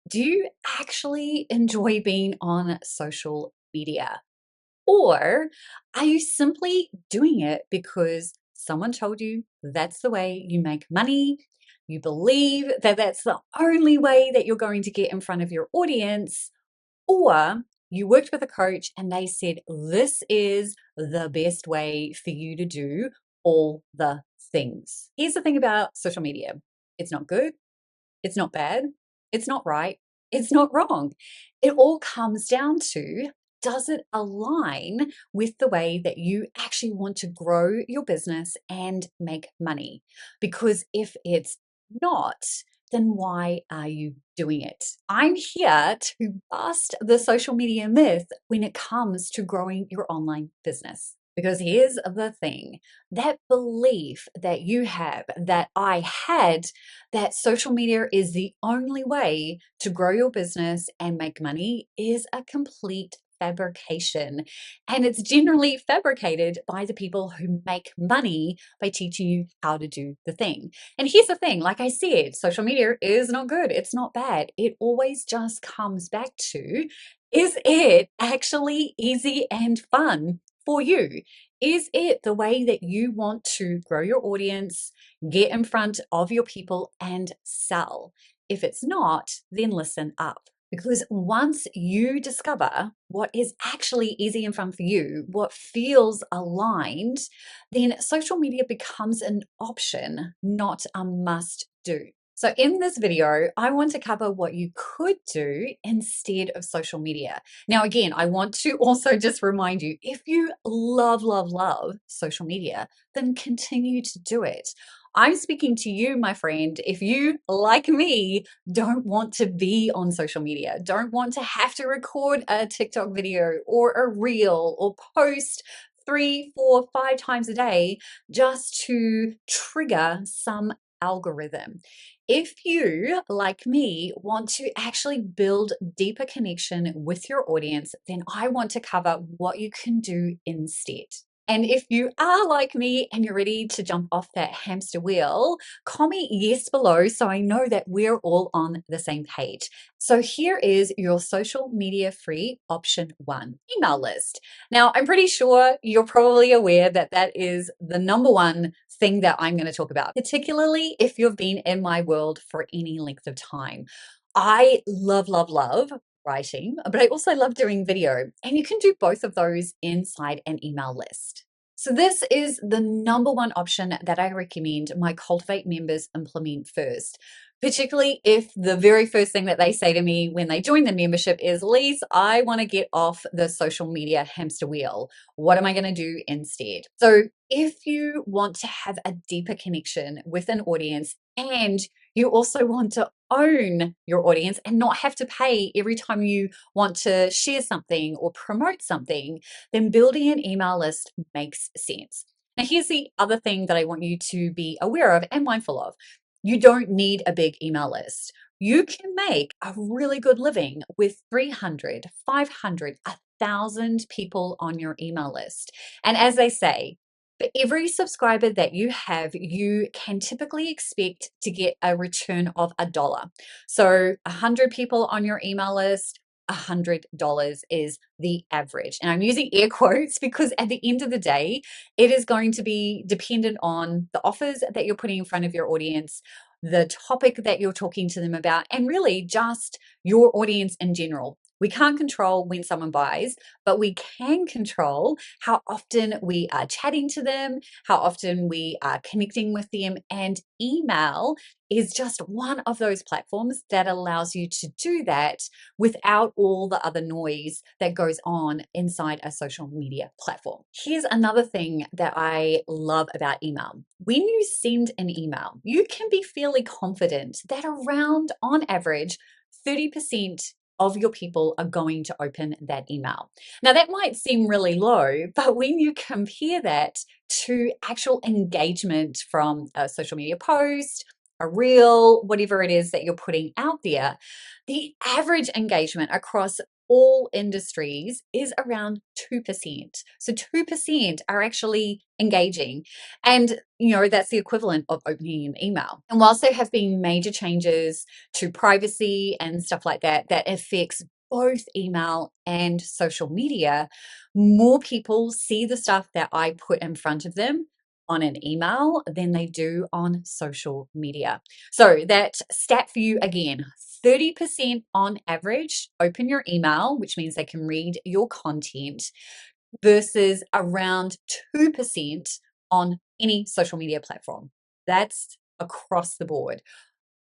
Do you actually enjoy being on social media? Or are you simply doing it because someone told you that's the way you make money? You believe that that's the only way that you're going to get in front of your audience, or you worked with a coach and they said this is the best way for you to do all the things. Here's the thing about social media: it's not good, it's not bad, it's not right, it's not wrong. It all comes down to, does it align with the way that you actually want to grow your business and make money? Because if it's not, then why are you doing it? I'm here to bust the social media myth when it comes to growing your online business. Because here's the thing: that belief that you have, that I had, that social media is the only way to grow your business and make money, is a complete fabrication. And it's generally fabricated by the people who make money by teaching you how to do the thing. And here's the thing: like I said, social media is not good, it's not bad. It always just comes back to, is it actually easy and fun for you? Is it the way that you want to grow your audience, get in front of your people, and sell? If it's not, then listen up. Because once you discover what is actually easy and fun for you, what feels aligned, then social media becomes an option, not a must do. So in this video, I want to cover what you could do instead of social media. Now, again, I want to also just remind you, if you love, love, love social media, then continue to do it. I'm speaking to you, my friend, if you, like me, don't want to be on social media, don't want to have to record a TikTok video or a reel or post 3, 4, 5 times a day just to trigger some algorithm. If you, like me, want to actually build deeper connection with your audience, then I want to cover what you can do instead. And if you are like me and you're ready to jump off that hamster wheel, comment yes below so I know that we're all on the same page. So here is your social media free option 1, email list. Now, I'm pretty sure you're probably aware that that is the number one thing that I'm going to talk about, particularly if you've been in my world for any length of time. I love, love, love writing, but I also love doing video, and you can do both of those inside an email list. So this is the number one option that I recommend my Cultivate members implement first, particularly if the very first thing that they say to me when they join the membership is, Lise, I want to get off the social media hamster wheel. What am I going to do instead? So if you want to have a deeper connection with an audience, and you also want to own your audience and not have to pay every time you want to share something or promote something, then building an email list makes sense. Now, here's the other thing that I want you to be aware of and mindful of. You don't need a big email list. You can make a really good living with 300, 500, 1,000 people on your email list. And as they say, for every subscriber that you have, you can typically expect to get a return of $1. So 100 people on your email list, $100 is the average. And I'm using air quotes because at the end of the day, it is going to be dependent on the offers that you're putting in front of your audience, the topic that you're talking to them about, and really just your audience in general. We can't control when someone buys, but we can control how often we are chatting to them, how often we are connecting with them, and email is just one of those platforms that allows you to do that without all the other noise that goes on inside a social media platform. Here's another thing that I love about email. When you send an email, you can be fairly confident that around, on average, 30% of your people are going to open that email. Now, that might seem really low, but when you compare that to actual engagement from a social media post, a reel, whatever it is that you're putting out there, the average engagement across all industries is around 2%. So 2% are actually engaging. And, that's the equivalent of opening an email. And whilst there have been major changes to privacy and stuff like that, that affects both email and social media, more people see the stuff that I put in front of them on an email than they do on social media. So that stat for you again, 30% on average open your email, which means they can read your content, versus around 2% on any social media platform. That's across the board.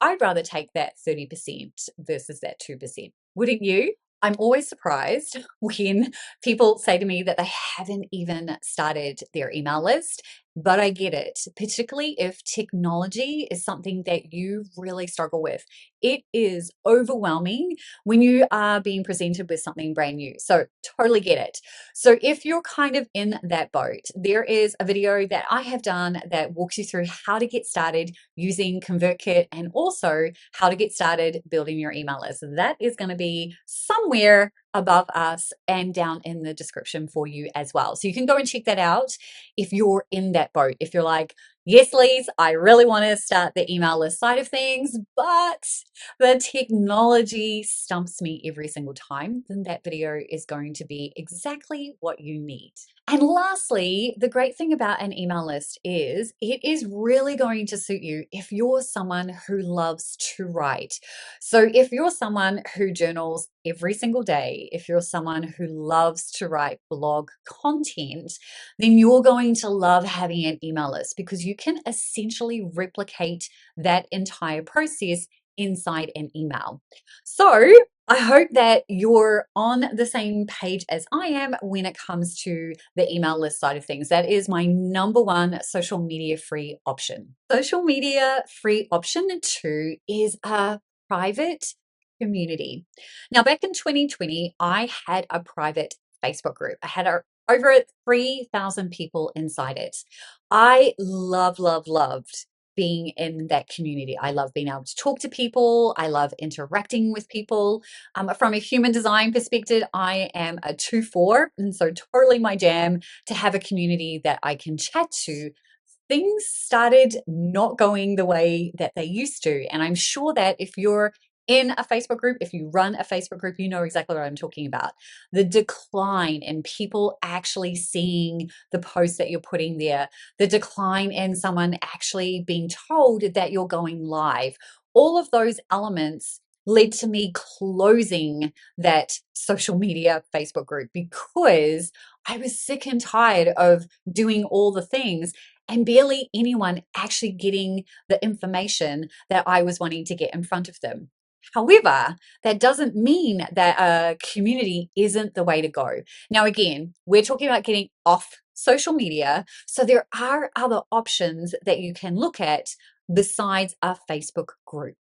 I'd rather take that 30% versus that 2%. Wouldn't you? I'm always surprised when people say to me that they haven't even started their email list, but I get it, particularly if technology is something that you really struggle with. It is overwhelming when you are being presented with something brand new. So, totally get it. So, if you're kind of in that boat, there is a video that I have done that walks you through how to get started using ConvertKit and also how to get started building your email list. That is going to be somewhere above us and down in the description for you as well. So you can go and check that out if you're in that boat. If you're like, yes, Lise, I really want to start the email list side of things, but the technology stumps me every single time, then that video is going to be exactly what you need. And lastly, the great thing about an email list is it is really going to suit you if you're someone who loves to write. So if you're someone who journals every single day, if you're someone who loves to write blog content, then you're going to love having an email list because you can essentially replicate that entire process inside an email. So I hope that you're on the same page as I am when it comes to the email list side of things. That is my number one social media free option. Social media free option two is a private community. Now, back in 2020, I had a private Facebook group. I had over 3,000 people inside it. I loved being in that community. I love being able to talk to people. I love interacting with people. From a human design perspective, I am a 2-4, and so totally my jam to have a community that I can chat to. Things started not going the way that they used to. And I'm sure that if you're in a Facebook group, if you run a Facebook group, you know exactly what I'm talking about. The decline in people actually seeing the posts that you're putting there, the decline in someone actually being told that you're going live. All of those elements led to me closing that social media Facebook group because I was sick and tired of doing all the things and barely anyone actually getting the information that I was wanting to get in front of them. However, that doesn't mean that a community isn't the way to go. Now, again, we're talking about getting off social media. So there are other options that you can look at besides a Facebook group.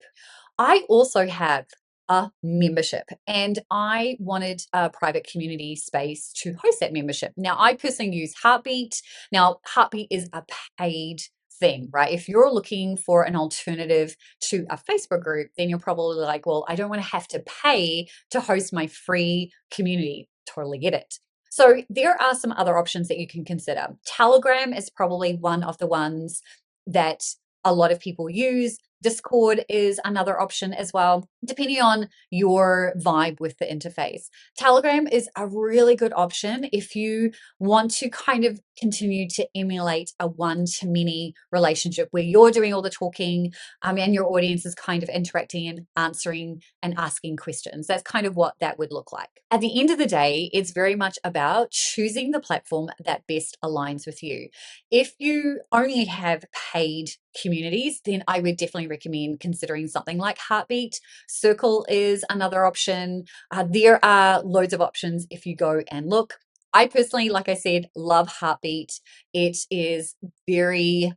I also have a membership and I wanted a private community space to host that membership. Now, I personally use Heartbeat. Now, Heartbeat is a paid thing, right? If you're looking for an alternative to a Facebook group, then you're probably like, well, I don't want to have to pay to host my free community. Totally get it. So there are some other options that you can consider. Telegram is probably one of the ones that a lot of people use. Discord is another option as well, depending on your vibe with the interface. Telegram is a really good option if you want to kind of continue to emulate a one-to-many relationship where you're doing all the talking and your audience is kind of interacting and answering and asking questions. That's kind of what that would look like. At the end of the day, it's very much about choosing the platform that best aligns with you. If you only have paid communities, then I would definitely recommend considering something like Heartbeat. Circle is another option. There are loads of options if you go and look. I personally, like I said, love Heartbeat. It is very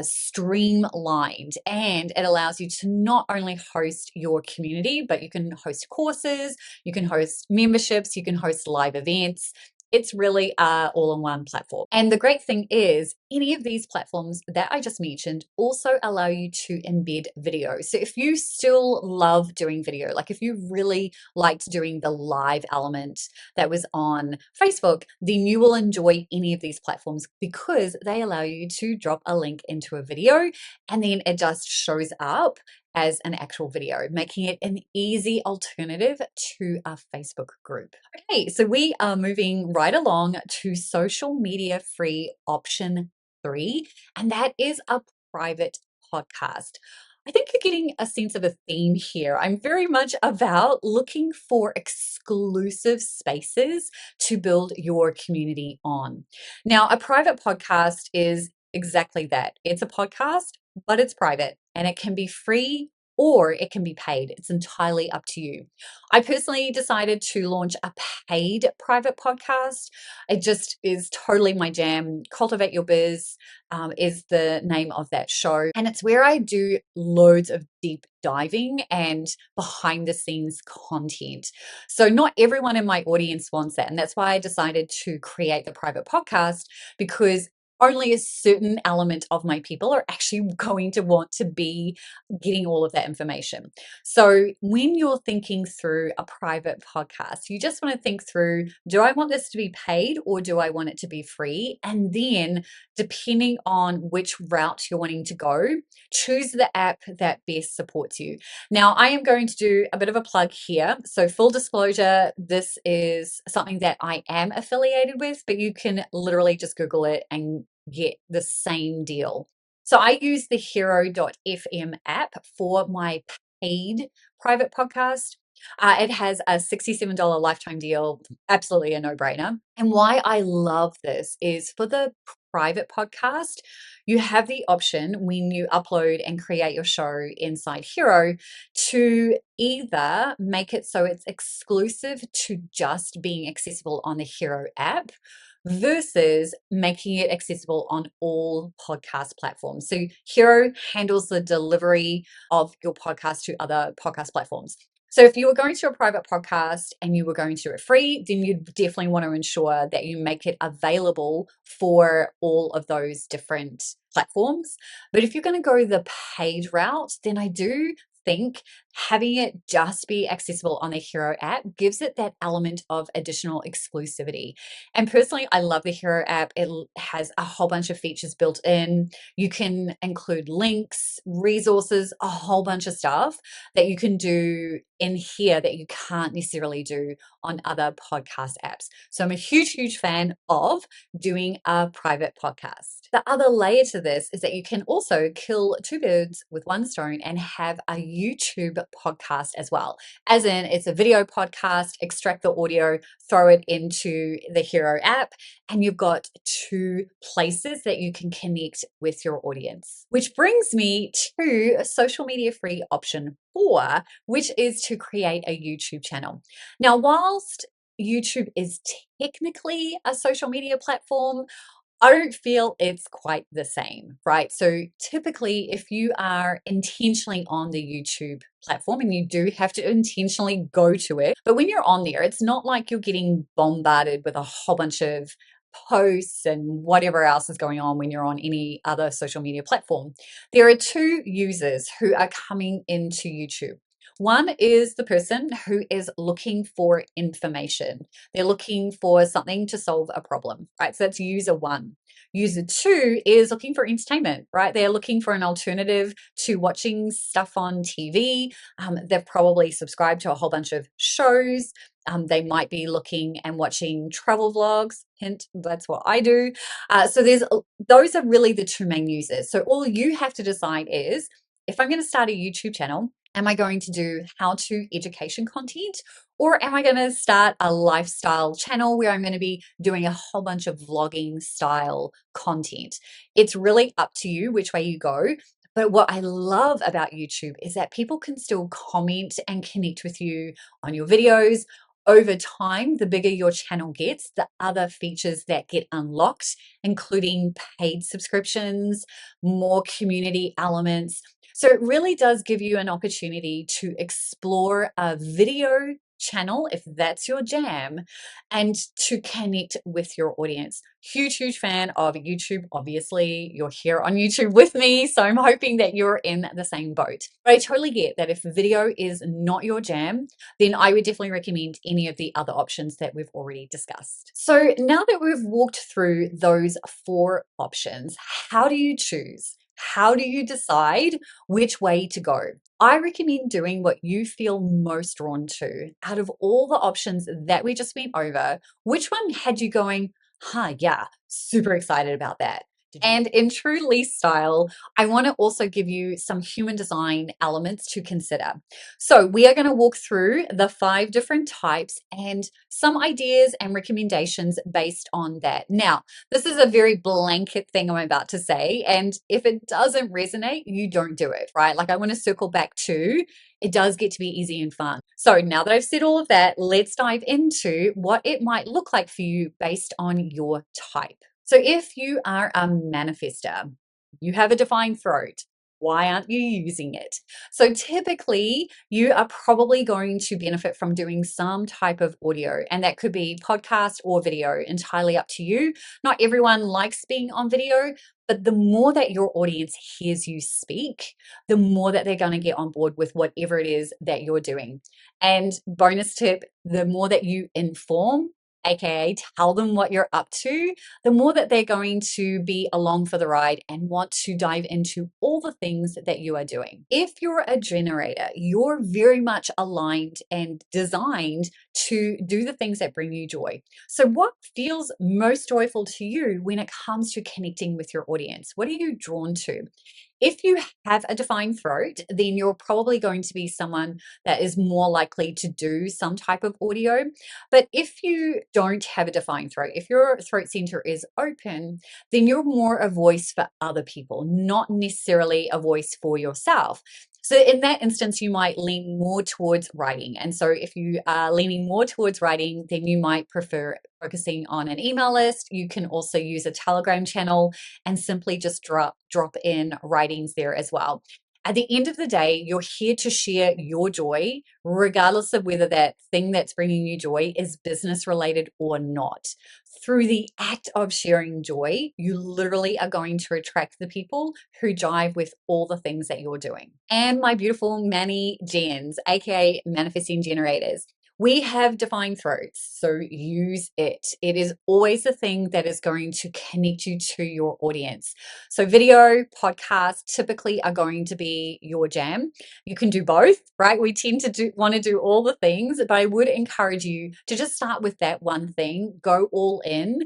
streamlined and it allows you to not only host your community, but you can host courses, you can host memberships, you can host live events. It's really a all-in-one platform. And the great thing is any of these platforms that I just mentioned also allow you to embed video. So if you still love doing video, like if you really liked doing the live element that was on Facebook, then you will enjoy any of these platforms because they allow you to drop a link into a video and then it just shows up as an actual video, making it an easy alternative to a Facebook group. Okay, so we are moving right along to social media free option 3, and that is a private podcast. I think you're getting a sense of a theme here. I'm very much about looking for exclusive spaces to build your community on. Now, a private podcast is exactly that. It's a podcast, but it's private and it can be free or it can be paid. It's entirely up to you. I personally decided to launch a paid private podcast. It just is totally my jam. Cultivate Your Biz is the name of that show. And it's where I do loads of deep diving and behind the scenes content. So, not everyone in my audience wants that. And that's why I decided to create the private podcast because only a certain element of my people are actually going to want to be getting all of that information. So, when you're thinking through a private podcast, you just want to think through, do I want this to be paid or do I want it to be free? And then, depending on which route you're wanting to go, choose the app that best supports you. Now, I am going to do a bit of a plug here. So, full disclosure, this is something that I am affiliated with, but you can literally just Google it and get the same deal. So, I use the hero.fm app for my paid private podcast. It has a $67 lifetime deal, absolutely a no brainer. And why I love this is for the private podcast, you have the option when you upload and create your show inside Hero to either make it so it's exclusive to just being accessible on the Hero app versus making it accessible on all podcast platforms. So Hero handles the delivery of your podcast to other podcast platforms. So if you were going to a private podcast and you were going to do it free, then you definitely want to ensure that you make it available for all of those different platforms. But if you're going to go the paid route, then I do think having it just be accessible on the Hero app gives it that element of additional exclusivity. And personally, I love the Hero app. It has a whole bunch of features built in. You can include links, resources, a whole bunch of stuff that you can do in here that you can't necessarily do on other podcast apps. So I'm a huge, huge fan of doing a private podcast. The other layer to this is that you can also kill two birds with one stone and have a YouTube podcast as well. As in, it's a video podcast, extract the audio, throw it into the Hero app, and you've got two places that you can connect with your audience. Which brings me to social media free option 4, which is to create a YouTube channel. Now, whilst YouTube is technically a social media platform, I don't feel it's quite the same, right? So typically, if you are intentionally on the YouTube platform, and you do have to intentionally go to it, but when you're on there, it's not like you're getting bombarded with a whole bunch of posts and whatever else is going on when you're on any other social media platform. There are two users who are coming into YouTube. One is the person who is looking for information. They're looking for something to solve a problem, right? So that's user 1. User 2 is looking for entertainment, right? They're looking for an alternative to watching stuff on TV. They've probably subscribed to a whole bunch of shows. They might be looking and watching travel vlogs. Hint, that's what I do. So those are really the two main users. So all you have to decide is, if I'm going to start a YouTube channel, am I going to do how-to education content, or am I going to start a lifestyle channel where I'm going to be doing a whole bunch of vlogging style content? It's really up to you which way you go. But what I love about YouTube is that people can still comment and connect with you on your videos. Over time, the bigger your channel gets, the other features that get unlocked, including paid subscriptions, more community elements. So it really does give you an opportunity to explore a video channel if that's your jam and to connect with your audience. Huge fan of YouTube. Obviously, you're here on YouTube with me, so I'm hoping that you're in the same boat. But I totally get that if video is not your jam, then I would definitely recommend any of the other options that we've already discussed. So now that we've walked through those 4 options, how do you choose? How do you decide which way to go? I recommend doing what you feel most drawn to. Out of all the options that we just went over, which one had you going, yeah, super excited about that? And in true Lee style, I want to also give you some human design elements to consider. So, we are going to walk through the 5 different types and some ideas and recommendations based on that. Now, this is a very blanket thing I'm about to say. And if it doesn't resonate, you don't do it, right? Like, I want to circle back to it does get to be easy and fun. So, now that I've said all of that, let's dive into what it might look like for you based on your type. So, if you are a manifester, you have a defined throat. Why aren't you using it? So, typically, you are probably going to benefit from doing some type of audio, and that could be podcast or video, entirely up to you. Not everyone likes being on video, but the more that your audience hears you speak, the more that they're going to get on board with whatever it is that you're doing. And bonus tip, the more that you inform, aka tell them what you're up to, the more that they're going to be along for the ride and want to dive into all the things that you are doing. If you're a generator, you're very much aligned and designed to do the things that bring you joy. So, what feels most joyful to you when it comes to connecting with your audience? What are you drawn to? If you have a defined throat, then you're probably going to be someone that is more likely to do some type of audio. But if you don't have a defined throat, if your throat center is open, then you're more a voice for other people, not necessarily a voice for yourself. So, in that instance, you might lean more towards writing. And so, if you are leaning more towards writing, then you might prefer focusing on an email list. You can also use a Telegram channel and simply just drop in writings there as well. At the end of the day, you're here to share your joy, regardless of whether that thing that's bringing you joy is business related or not. Through the act of sharing joy, you literally are going to attract the people who jive with all the things that you're doing. And my beautiful Manny Gens, aka manifesting generators, we have defined throats, so use it. It is always the thing that is going to connect you to your audience. So, video, podcast typically are going to be your jam. You can do both, right? We tend to want to do all the things, but I would encourage you to just start with that one thing, go all in.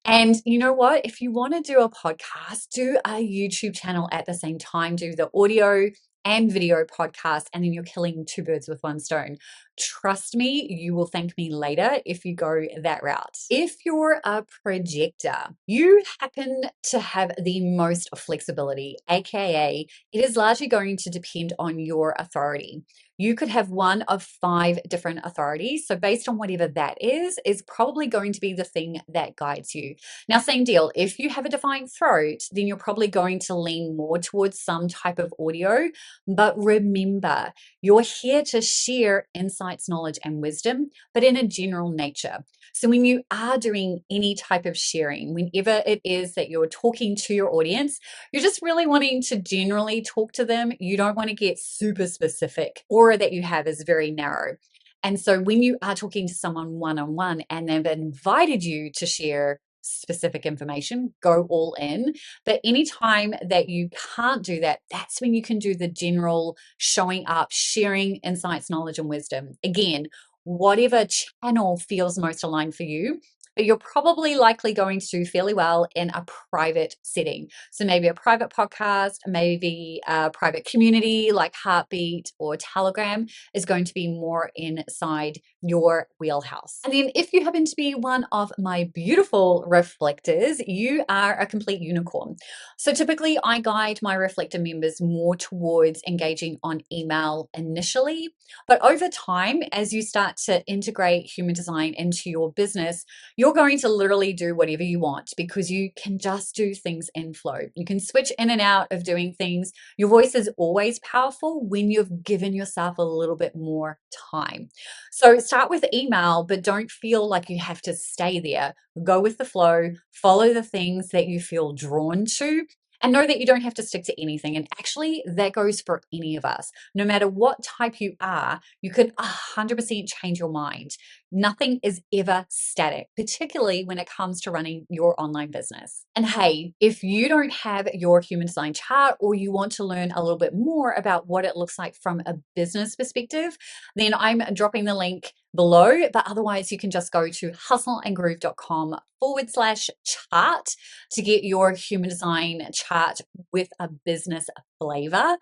And you know what? If you want to do a podcast, do a YouTube channel at the same time, do the audio and video podcast, and then you're killing 2 birds with 1 stone. Trust me, you will thank me later if you go that route. If you're a projector, you happen to have the most flexibility, aka it is largely going to depend on your authority. You could have one of 5 different authorities. So, based on whatever that is probably going to be the thing that guides you. Now, same deal. If you have a defined throat, then you're probably going to lean more towards some type of audio. But remember, you're here to share insights, knowledge, and wisdom, but in a general nature. So, when you are doing any type of sharing, whenever it is that you're talking to your audience, you're just really wanting to generally talk to them. You don't want to get super specific. Aura that you have is very narrow. And so, when you are talking to someone one on one and they've invited you to share specific information, go all in. But anytime that you can't do that, that's when you can do the general showing up, sharing insights, knowledge, and wisdom. Again, whatever channel feels most aligned for you. But you're probably likely going to do fairly well in a private setting. So maybe a private podcast, maybe a private community like Heartbeat or Telegram is going to be more inside your wheelhouse. And then if you happen to be one of my beautiful reflectors, you are a complete unicorn. So typically I guide my reflector members more towards engaging on email initially, but over time, as you start to integrate human design into your business, your you're going to literally do whatever you want because you can just do things in flow. You can switch in and out of doing things. Your voice is always powerful when you've given yourself a little bit more time. So start with email, but don't feel like you have to stay there. Go with the flow, follow the things that you feel drawn to, and know that you don't have to stick to anything. And actually, that goes for any of us. No matter what type you are, you can 100% change your mind. Nothing is ever static, particularly when it comes to running your online business. And hey, if you don't have your human design chart or you want to learn a little bit more about what it looks like from a business perspective, then I'm dropping the link below. But otherwise, you can just go to hustleandgroove.com/chart to get your human design chart with a business flavor,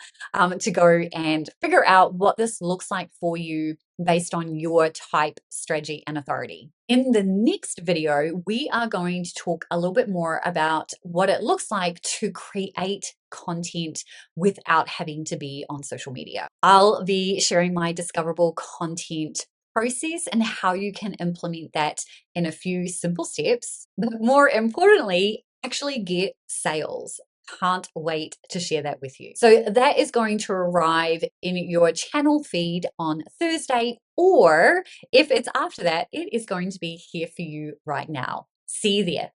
to go and figure out what this looks like for you based on your type, strategy, and authority. In the next video, we are going to talk a little bit more about what it looks like to create content without having to be on social media. I'll be sharing my discoverable content process and how you can implement that in a few simple steps, but more importantly, actually get sales. Can't wait to share that with you. So that is going to arrive in your channel feed on Thursday, or if it's after that, it is going to be here for you right now. See you there.